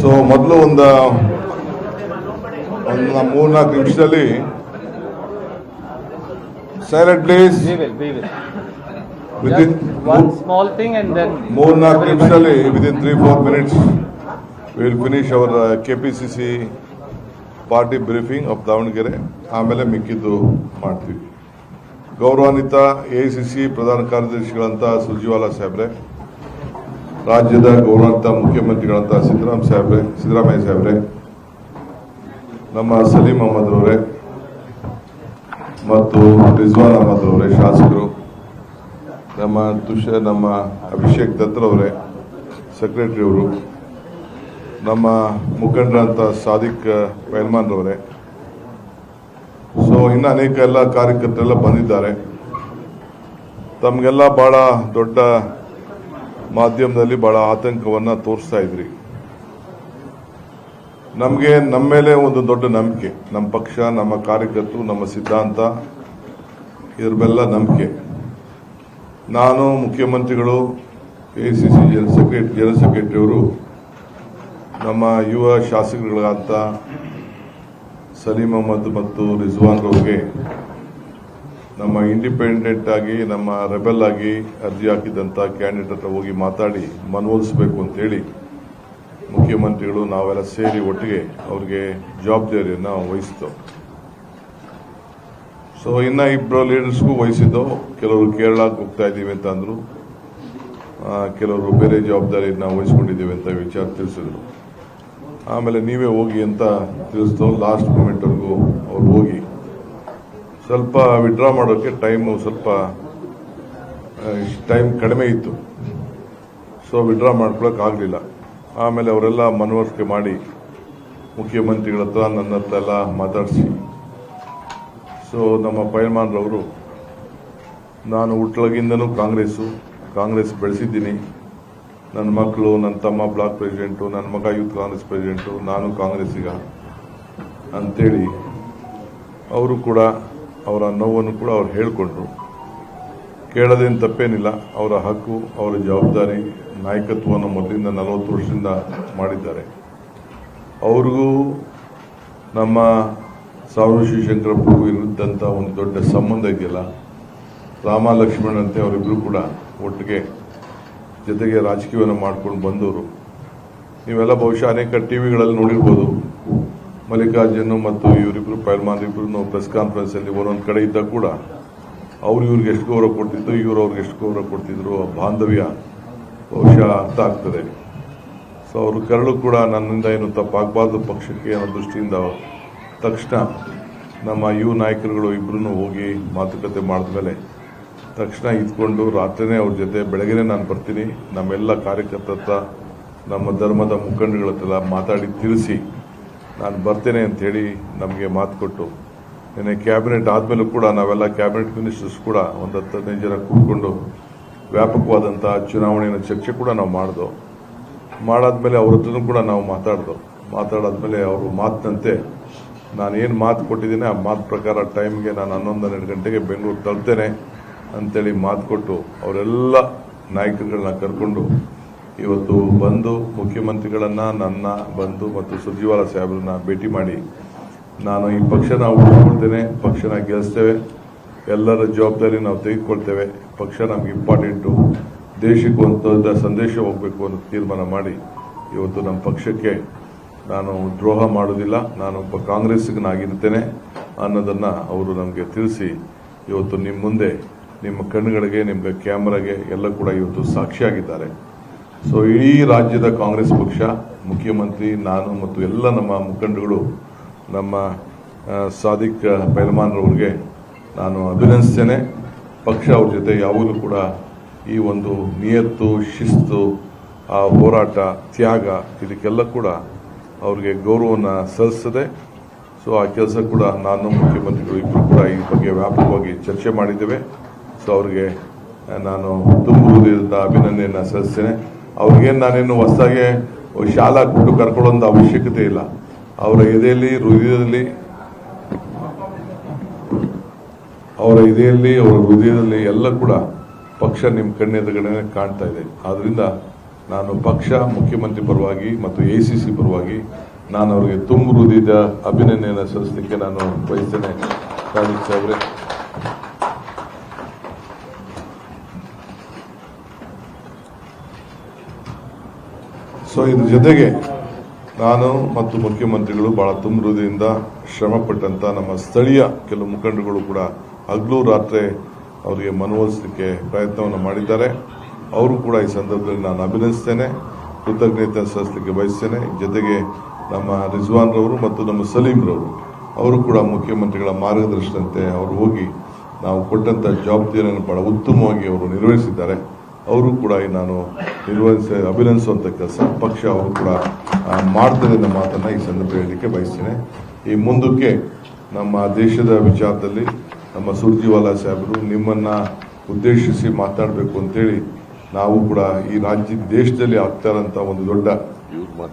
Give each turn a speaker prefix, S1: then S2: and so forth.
S1: So ಮೊದಲು ಒಂದು 3-4 ನಿಮಿಷದಲ್ಲಿ silent please.
S2: Just one small thing and then
S1: 3-4 ನಿಮಿಷದಲ್ಲಿ within 3-4 minutes we will finish our KPCC party briefing of Davanagere. ಆಮೇಲೆ ಮಿಕ್ಕಿದ್ದು ಮಾಡ್ತೀವಿ. ಗೌರವಾನ್ವಿತ AICC ಪ್ರಧಾನ ಕಾರ್ಯದರ್ಶಿಗಳಂತ ಸುರ್ಜೇವಾಲಾ ಸಾಹೇಬ್ರೆ, ರಾಜ್ಯದ ಗೌರವಾನ್ವಿತ ಮುಖ್ಯಮಂತ್ರಿಗಳಂತ ಸಿದ್ದರಾಮಯ್ಯ ಸಾಹೇಬ್ರೆ, ನಮ್ಮ ಸಲೀಂ ಅಹಮದ್ ಅವರೇ ಮತ್ತು ರಿಜ್ವಾನ್ ಅಹಮದ್ ಅವರೇ ಶಾಸಕರು, ನಮ್ಮ ಅಭಿಷೇಕ್ ದತ್ತರವರೇ ಸೆಕ್ರೆಟರಿ ಅವರು, ನಮ್ಮ ಮುಖಂಡರಂತ ಸಾದಿಕ್ ಪೈಲ್ಮಾನ್ ರವರೇ, ಸೊ ಇನ್ನು ಅನೇಕ ಎಲ್ಲ ಕಾರ್ಯಕರ್ತರೆಲ್ಲ ಬಂದಿದ್ದಾರೆ. ತಮಗೆಲ್ಲ ಬಹಳ ದೊಡ್ಡ ಮಾಧ್ಯಮದಲ್ಲಿ ಬಹಳ ಆತಂಕವನ್ನ ತೋರಿಸ್ತಾ ಇದ್ರಿ. ನಮಗೆ ನಮ್ಮ ಮೇಲೆ ಒಂದು ದೊಡ್ಡ ನಂಬಿಕೆ, ನಮ್ಮ ಪಕ್ಷ, ನಮ್ಮ ಕಾರ್ಯಕರ್ತರು, ನಮ್ಮ ಸಿದ್ಧಾಂತ, ಇದ್ರ ಬೆಲ್ಲ ನಂಬಿಕೆ. ನಾನು, ಮುಖ್ಯಮಂತ್ರಿಗಳು, AICC ಜನರಲ್ ಸೆಕ್ರೆಟರಿ ಅವರು, ನಮ್ಮ ಯುವ ಶಾಸಕರುಗಳಾದಂಥ ಸಲೀಂ ಅಹಮದ್ ಮತ್ತು ರಿಜ್ವಾನ್ ರವರಿಗೆ ನಮ್ಮ ಇಂಡಿಪೆಂಡೆಂಟ್ ಆಗಿ, ನಮ್ಮ ರೆಬೆಲ್ ಆಗಿ ಅರ್ಜಿ ಹಾಕಿದಂಥ ಕ್ಯಾಂಡಿಡೇಟ್ ಹತ್ರ ಹೋಗಿ ಮಾತಾಡಿ ಮನವೊಲಿಸಬೇಕು ಅಂತೇಳಿ ಮುಖ್ಯಮಂತ್ರಿಗಳು ನಾವೆಲ್ಲ ಸೇರಿ ಒಟ್ಟಿಗೆ ಅವ್ರಿಗೆ ಜವಾಬ್ದಾರಿಯನ್ನು ವಹಿಸಿದ್ದು. ಸೊ ಇನ್ನ ಇಬ್ಬರು ಲೀಡರ್ಸ್ಗೂ ವಹಿಸಿದ್ದು. ಕೆಲವರು ಕೇರಳಕ್ಕೆ ಹೋಗ್ತಾ ಇದ್ದೀವಿ ಅಂತ ಅಂದ್ರು, ಕೆಲವರು ಬೇರೆ ಜವಾಬ್ದಾರಿಯನ್ನು ವಹಿಸ್ಕೊಂಡಿದ್ದೀವಿ ಅಂತ ವಿಚಾರ ತಿಳಿಸಿದ್ರು. ಆಮೇಲೆ ನೀವೇ ಹೋಗಿ ಅಂತ ತಿಳಿಸಿದ್ರು. ಲಾಸ್ಟ್ ಮೂಮೆಂಟ್ವರೆಗೂ ಅವ್ರು ಹೋಗಿ ಸ್ವಲ್ಪ ವಿಡ್ರಾ ಮಾಡೋಕ್ಕೆ ಟೈಮ್ ಕಡಿಮೆ ಇತ್ತು. ಸೊ ವಿಡ್ರಾ ಮಾಡ್ಕೊಳಕ್ ಆಗಲಿಲ್ಲ. ಆಮೇಲೆ ಅವರೆಲ್ಲ ಮನವರಿಕೆ ಮಾಡಿ ಮುಖ್ಯಮಂತ್ರಿಗಳ ಹತ್ರ, ನನ್ನ ಹತ್ರ ಎಲ್ಲ ಮಾತಾಡಿಸಿ, ಸೊ ನಮ್ಮ ಪೈಲ್ಮಾನ್ ರವರು, ನಾನು ಹುಟ್ಟಳಗಿಂದನೂ ಕಾಂಗ್ರೆಸ್ ಬೆಳೆಸಿದ್ದೀನಿ. ನನ್ನ ಮಕ್ಕಳು, ನನ್ನ ತಮ್ಮ ಬ್ಲಾಕ್ ಪ್ರೆಸಿಡೆಂಟು, ನನ್ನ ಮಗ ಯೂತ್ ಕಾಂಗ್ರೆಸ್ ಪ್ರೆಸಿಡೆಂಟು, ನಾನು ಕಾಂಗ್ರೆಸ್ಸಿಗ ಅಂತೇಳಿ ಅವರು ಕೂಡ ಅವರ ನೋವನ್ನು ಕೂಡ ಅವ್ರು ಹೇಳಿಕೊಂಡ್ರು. ಕೇಳೋದೇನು ತಪ್ಪೇನಿಲ್ಲ, ಅವರ ಹಕ್ಕು, ಅವರ ಜವಾಬ್ದಾರಿ. ನಾಯಕತ್ವವನ್ನು ಮೊದಲಿಂದ 40 ವರ್ಷದಿಂದ ಮಾಡಿದ್ದಾರೆ. ಅವ್ರಿಗೂ ನಮ್ಮ ಸಾವರ್ಣ ಶಿವಶಂಕರಪ್ಪಗೂ ಇರುವಂಥ ಒಂದು ದೊಡ್ಡ ಸಂಬಂಧ ಇದೆಯಲ್ಲ, ರಾಮ ಲಕ್ಷ್ಮಣ್ ಅಂತೆ ಅವರಿಬ್ಬರು ಕೂಡ ಒಟ್ಟಿಗೆ ಜೊತೆಗೆ ರಾಜಕೀಯವನ್ನು ಮಾಡ್ಕೊಂಡು ಬಂದವರು. ನೀವೆಲ್ಲ ಬಹುಶಃ ಅನೇಕ ಟಿವಿಗಳಲ್ಲಿ ನೋಡಿರ್ಬೋದು. ಮಲ್ಲಿಕಾರ್ಜುನ್ ಮತ್ತು ಇವರಿಬ್ರು ಪೈಲ್ಮಾನ್ ಇಬ್ರು ಪ್ರೆಸ್ ಕಾನ್ಫರೆನ್ಸ್ ಅಲ್ಲಿ ಒಂದೊಂದು ಕಡೆ ಇದ್ದಾಗ ಕೂಡ ಅವ್ರು ಇವ್ರಿಗೆ ಎಷ್ಟು ಗೌರವ ಕೊಡ್ತಿದ್ರು, ಇವ್ರು ಅವ್ರಿಗೆ ಎಷ್ಟು ಗೌರವ ಕೊಡ್ತಿದ್ರು, ಆ ಬಾಂಧವ್ಯ ಬಹುಶಃ ಅರ್ಥ ಆಗ್ತದೆ. ಸೊ ಅವರು ಕರಳು ಕೂಡ ನನ್ನಿಂದ ಏನು ತಪ್ಪಾಗಬಾರ್ದು ಪಕ್ಷಕ್ಕೆ ಅನ್ನೋ ದೃಷ್ಟಿಯಿಂದ ತಕ್ಷಣ ನಮ್ಮ ಯುವ ನಾಯಕರುಗಳು ಇಬ್ರು ಹೋಗಿ ಮಾತುಕತೆ ಮಾಡಿದ್ಮೇಲೆ ತಕ್ಷಣ ಇದ್ಕೊಂಡು ರಾತ್ರಿನೇ ಅವ್ರ ಜೊತೆ, ಬೆಳಗ್ಗೆನೇ ನಾನು ಬರ್ತೀನಿ, ನಮ್ಮೆಲ್ಲ ಕಾರ್ಯಕರ್ತರ ಹತ್ರ, ನಮ್ಮ ಧರ್ಮದ ಮುಖಂಡಗಳ ಹತ್ರ ಮಾತಾಡಿ ತಿಳಿಸಿ ನಾನು ಬರ್ತೇನೆ ಅಂತ ಹೇಳಿ ನಮಗೆ ಮಾತು ಕೊಟ್ಟು, ನಿನ್ನೆ ಕ್ಯಾಬಿನೆಟ್ ಆದ್ಮೇಲೂ ಕೂಡ ನಾವೆಲ್ಲ ಕ್ಯಾಬಿನೆಟ್ ಮಿನಿಸ್ಟರ್ಸ್ ಕೂಡ ಒಂದು 10-15 ಜನ ಕೂತ್ಕೊಂಡು ವ್ಯಾಪಕವಾದಂಥ ಚುನಾವಣೆಯ ಚರ್ಚೆ ಕೂಡ ನಾವು ಮಾಡಾದ್ಮೇಲೆ ಅವ್ರ ಹತ್ರನೂ ಕೂಡ ನಾವು ಮಾತಾಡಾದ್ಮೇಲೆ ಅವರು ಮಾತಿನಂತೆ ನಾನು ಏನು ಮಾತು ಕೊಟ್ಟಿದ್ದೀನಿ ಆ ಮಾತು ಪ್ರಕಾರ ಟೈಮ್ಗೆ ನಾನು 11-12 ಗಂಟೆಗೆ ಬೆಂಗಳೂರು ತಲುಪ್ತೇನೆ ಅಂತೇಳಿ ಮಾತು ಕೊಟ್ಟು ಅವರೆಲ್ಲ ನಾಯಕರುಗಳನ್ನ ಕರ್ಕೊಂಡು ಇವತ್ತು ಬಂದು ಮುಖ್ಯಮಂತ್ರಿಗಳನ್ನ, ನನ್ನ ಬಂದು ಮತ್ತು ಸುರ್ಜೇವಾಲಾ ಸಾಹೇಬ್ರನ್ನ ಭೇಟಿ ಮಾಡಿ, ನಾನು ಈ ಪಕ್ಷನ ಉಳಿಸ್ಕೊಳ್ತೇನೆ, ಪಕ್ಷನ ಗೆಲ್ಲಿಸ್ತೇವೆ, ಎಲ್ಲರ ಜವಾಬ್ದಾರಿ ನಾವು ತೆಗೆದುಕೊಳ್ತೇವೆ, ಪಕ್ಷ ನಮ್ಗೆ ಇಂಪಾರ್ಟೆಂಟು, ದೇಶಕ್ಕೆ ಒಂದು ದೊಡ್ಡ ಸಂದೇಶ ಹೋಗಬೇಕು ಅಂತ ತೀರ್ಮಾನ ಮಾಡಿ ಇವತ್ತು ನಮ್ಮ ಪಕ್ಷಕ್ಕೆ ನಾನು ದ್ರೋಹ ಮಾಡೋದಿಲ್ಲ, ನಾನೊಬ್ಬ ಕಾಂಗ್ರೆಸ್ಸಿಗನಾಗಿರ್ತೇನೆ ಅನ್ನೋದನ್ನ ಅವರು ನಮಗೆ ತಿಳಿಸಿ ಇವತ್ತು ನಿಮ್ಮ ಮುಂದೆ, ನಿಮ್ಮ ಕಣ್ಣುಗಳಿಗೆ, ನಿಮ್ಗೆ ಕ್ಯಾಮರಾಗೆ ಎಲ್ಲ ಕೂಡ ಇವತ್ತು ಸಾಕ್ಷಿಯಾಗಿದ್ದಾರೆ. ಸೊ ಇಡೀ ರಾಜ್ಯದ ಕಾಂಗ್ರೆಸ್ ಪಕ್ಷ, ಮುಖ್ಯಮಂತ್ರಿ, ನಾನು ಮತ್ತು ಎಲ್ಲ ನಮ್ಮ ಮುಖಂಡರುಗಳು, ನಮ್ಮ ಸಾದಿಕ್ ಪೈಲ್ಮಾನ್ ರವರಿಗೆ ನಾನು ಅಭಿನಂದಿಸ್ತೇನೆ. ಪಕ್ಷ ಅವ್ರ ಜೊತೆ ಯಾವಾಗಲೂ ಕೂಡ ಈ ಒಂದು ನಿಯತ್ತು, ಶಿಸ್ತು, ಆ ಹೋರಾಟ, ತ್ಯಾಗ, ಇದಕ್ಕೆಲ್ಲ ಕೂಡ ಅವ್ರಿಗೆ ಗೌರವವನ್ನು ಸಲ್ಲಿಸ್ತದೆ. ಸೊ ಆ ಕೆಲಸ ಕೂಡ ನಾನು, ಮುಖ್ಯಮಂತ್ರಿಗಳು ಇಬ್ಬರು ಕೂಡ ಈ ಬಗ್ಗೆ ವ್ಯಾಪಕವಾಗಿ ಚರ್ಚೆ ಮಾಡಿದ್ದೇವೆ. ಸೊ ಅವ್ರಿಗೆ ನಾನು ತುಂಬ ಹೃದಯದ ಅಭಿನಂದನೆಯನ್ನು ಸಲ್ಲಿಸ್ತೇನೆ. ಅವ್ರಿಗೇನು ನಾನೇನು ಹೊಸದಾಗಿ ಶಾಲಾ ಕೊಟ್ಟು ಕರ್ಕೊಳ್ಳೋ ಅವಶ್ಯಕತೆ ಇಲ್ಲ. ಅವರ ಎದೆಯಲ್ಲಿ, ಹೃದಯದಲ್ಲಿ, ಅವರ ಹೃದಯದಲ್ಲಿ ಎಲ್ಲ ಕೂಡ ಪಕ್ಷ ನಿಮ್ಮ ಕಣ್ಣೆದುರುಗಡೆ ಕಾಣ್ತಾ ಇದೆ. ಆದ್ರಿಂದ ನಾನು ಪಕ್ಷ, ಮುಖ್ಯಮಂತ್ರಿ ಪರವಾಗಿ ಮತ್ತು ACC ಪರವಾಗಿ ನಾನು ಅವರಿಗೆ ತುಂಬ ಹೃದಯದ ಅಭಿನಂದನೆಯನ್ನು ಸಲ್ಲಿಸಲಿಕ್ಕೆ ನಾನು ಬಯಸ್ತೇನೆ. ರಾಜೀವ್ ಸಾಹೇಬ್ರೆ, ಸೊ ಇದ್ರ ಜೊತೆಗೆ ನಾನು ಮತ್ತು ಮುಖ್ಯಮಂತ್ರಿಗಳು ಬಹಳ ತುಂಬ ಹೃದಯದಿಂದ ಶ್ರಮಪಟ್ಟಂತ ನಮ್ಮ ಸ್ಥಳೀಯ ಕೆಲವು ಮುಖಂಡರುಗಳು ಕೂಡ ಹಗಲು ರಾತ್ರಿ ಅವರಿಗೆ ಮನವೊಲಿಸಲಿಕ್ಕೆ ಪ್ರಯತ್ನವನ್ನು ಮಾಡಿದ್ದಾರೆ. ಅವರು ಕೂಡ ಈ ಸಂದರ್ಭದಲ್ಲಿ ನಾನು ಅಭಿನಂದಿಸ್ತೇನೆ, ಕೃತಜ್ಞತೆ ಸಲ್ಲಿಸಲಿಕ್ಕೆ ಬಯಸ್ತೇನೆ. ಜೊತೆಗೆ ನಮ್ಮ ರಿಜ್ವಾನ್ ರವರು ಮತ್ತು ನಮ್ಮ ಸಲೀಂ ರವರು ಅವರು ಕೂಡ ಮುಖ್ಯಮಂತ್ರಿಗಳ ಮಾರ್ಗದರ್ಶನದಂತೆ ಅವರು ಹೋಗಿ ನಾವು ಕೊಟ್ಟಂತ ಜವಾಬ್ದಾರಿಯನ್ನು ಬಹಳ ಉತ್ತಮವಾಗಿ ಅವರು ನಿರ್ವಹಿಸಿದ್ದಾರೆ. ಅವರು ಕೂಡ ನಾನು ಅಭಿನಂದಿಸುವಂತ ಕೆಲಸ ಪಕ್ಷ ಅವರು ಕೂಡ ಮಾಡ್ತದೆ ಅನ್ನೋ ಮಾತನ್ನ ಈ ಸಂದರ್ಭ ಹೇಳಲಿಕ್ಕೆ ಬಯಸ್ತೇನೆ. ಈ ಮುಂದಕ್ಕೆ ನಮ್ಮ ದೇಶದ ವಿಚಾರದಲ್ಲಿ ನಮ್ಮ ಸುರ್ಜಿವಾಲಾ ಸಾಹೇಬರು ನಿಮ್ಮನ್ನ ಉದ್ದೇಶಿಸಿ ಮಾತಾಡಬೇಕು ಅಂತೇಳಿ ನಾವು ಕೂಡ ಈ ದೇಶದಲ್ಲಿ ಆಗ್ತಾ ಇರೋಂಥ ಒಂದು ದೊಡ್ಡ